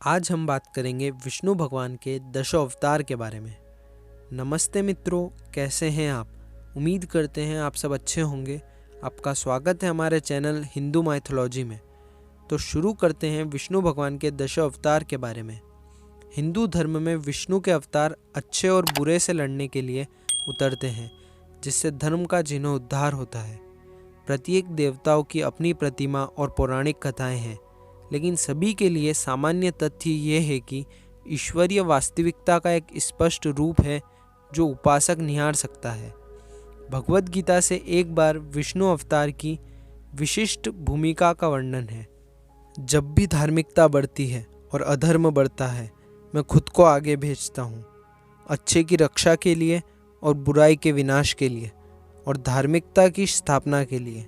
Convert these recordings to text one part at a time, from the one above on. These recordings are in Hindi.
आज हम बात करेंगे विष्णु भगवान के दशों अवतार के बारे में। नमस्ते मित्रों, कैसे हैं आप? उम्मीद करते हैं आप सब अच्छे होंगे। आपका स्वागत है हमारे चैनल हिंदू माइथोलॉजी में। तो शुरू करते हैं विष्णु भगवान के दशों अवतार के बारे में। हिंदू धर्म में विष्णु के अवतार अच्छे और बुरे से लड़ने के लिए उतरते हैं, जिससे धर्म का जीर्णोद्धार होता है। प्रत्येक देवताओं की अपनी प्रतिमा और पौराणिक कथाएं हैं, लेकिन सभी के लिए सामान्य तथ्य ये है कि ईश्वरीय वास्तविकता का एक स्पष्ट रूप है जो उपासक निहार सकता है। भगवद गीता से एक बार विष्णु अवतार की विशिष्ट भूमिका का वर्णन है। जब भी धार्मिकता बढ़ती है और अधर्म बढ़ता है, मैं खुद को आगे भेजता हूँ, अच्छे की रक्षा के लिए और बुराई के विनाश के लिए और धार्मिकता की स्थापना के लिए।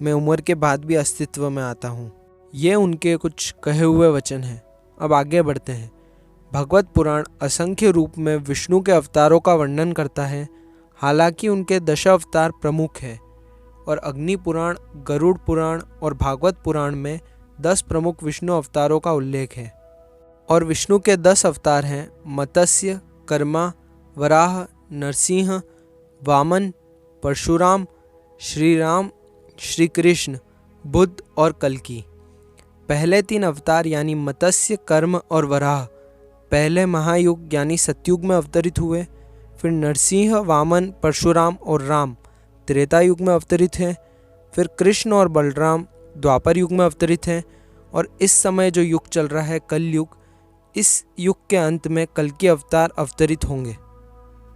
मैं उम्र के बाद भी अस्तित्व में आता हूँ। ये उनके कुछ कहे हुए वचन हैं। अब आगे बढ़ते हैं। भगवत पुराण असंख्य रूप में विष्णु के अवतारों का वर्णन करता है। हालांकि उनके दशावतार प्रमुख है और अग्नि पुराण, गरुड़ पुराण और भागवत पुराण में 10 प्रमुख विष्णु अवतारों का उल्लेख है। और विष्णु के 10 अवतार हैं मत्स्य, कर्मा, वराह, नरसिंह, वामन, परशुराम, श्री राम, श्री कृष्ण, बुद्ध और कल्कि। पहले 3 अवतार यानी मत्स्य, कर्म और वराह पहले महायुग यानी सतयुग में अवतरित हुए। फिर नरसिंह, वामन, परशुराम और राम त्रेता युग में अवतरित हैं। फिर कृष्ण और बलराम द्वापर युग में अवतरित हैं। और इस समय जो युग चल रहा है कलयुग, इस युग के अंत में कल्कि अवतार अवतरित होंगे।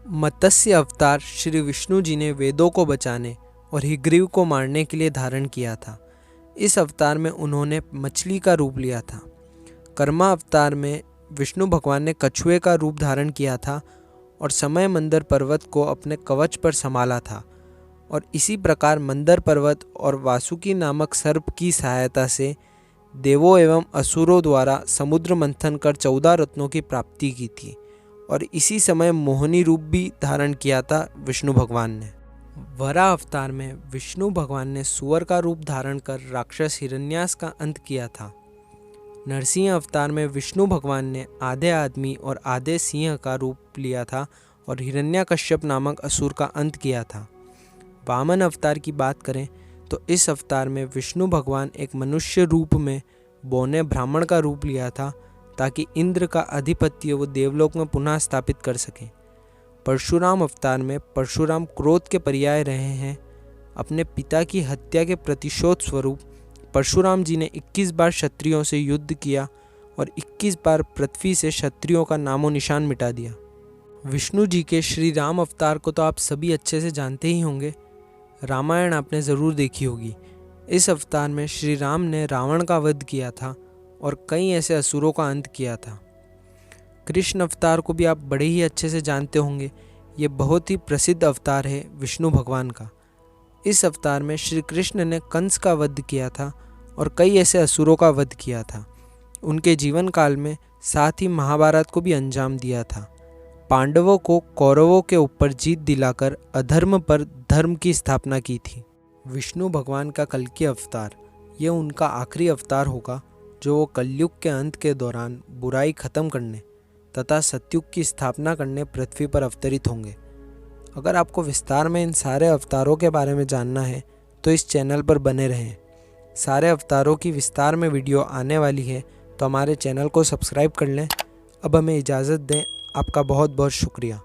मत्स्य अवतार श्री विष्णु जी ने वेदों को बचाने और हिग्रीव को मारने के लिए धारण किया था। इस अवतार में उन्होंने मछली का रूप लिया था। कर्मा अवतार में विष्णु भगवान ने कछुए का रूप धारण किया था और समय मंदर पर्वत को अपने कवच पर संभाला था। और इसी प्रकार मंदर पर्वत और वासुकी नामक सर्प की सहायता से देवों एवं असुरों द्वारा समुद्र मंथन कर 14 रत्नों की प्राप्ति की थी। और इसी समय मोहिनी रूप भी धारण किया था विष्णु भगवान ने। वराह अवतार में विष्णु भगवान ने सुअर का रूप धारण कर राक्षस हिरण्यास का अंत किया था। नरसिंह अवतार में विष्णु भगवान ने आधे आदमी और आधे सिंह का रूप लिया था और हिरण्यकश्यप नामक असुर का अंत किया था। वामन अवतार की बात करें तो इस अवतार में विष्णु भगवान एक मनुष्य रूप में बौने ब्राह्मण का रूप लिया था, ताकि इंद्र का आधिपत्य वो देवलोक में पुनः स्थापित कर सकें। परशुराम अवतार में परशुराम क्रोध के पर्याय रहे हैं। अपने पिता की हत्या के प्रतिशोध स्वरूप परशुराम जी ने 21 बार क्षत्रियों से युद्ध किया और 21 बार पृथ्वी से क्षत्रियों का नामो निशान मिटा दिया। विष्णु जी के श्री राम अवतार को तो आप सभी अच्छे से जानते ही होंगे। रामायण आपने ज़रूर देखी होगी। इस अवतार में श्री राम ने रावण का वध किया था और कई ऐसे असुरों का अंत किया था। कृष्ण अवतार को भी आप बड़े ही अच्छे से जानते होंगे। ये बहुत ही प्रसिद्ध अवतार है विष्णु भगवान का। इस अवतार में श्री कृष्ण ने कंस का वध किया था और कई ऐसे असुरों का वध किया था। उनके जीवन काल में साथ ही महाभारत को भी अंजाम दिया था। पांडवों को कौरवों के ऊपर जीत दिलाकर अधर्म पर धर्म की स्थापना की थी। विष्णु भगवान का कल्कि अवतार, ये उनका आखिरी अवतार होगा जो वो कलयुग के अंत के दौरान बुराई खत्म करने तथा सतयुग की स्थापना करने पृथ्वी पर अवतरित होंगे। अगर आपको विस्तार में इन सारे अवतारों के बारे में जानना है तो इस चैनल पर बने रहें। सारे अवतारों की विस्तार में वीडियो आने वाली है, तो हमारे चैनल को सब्सक्राइब कर लें। अब हमें इजाज़त दें। आपका बहुत बहुत शुक्रिया।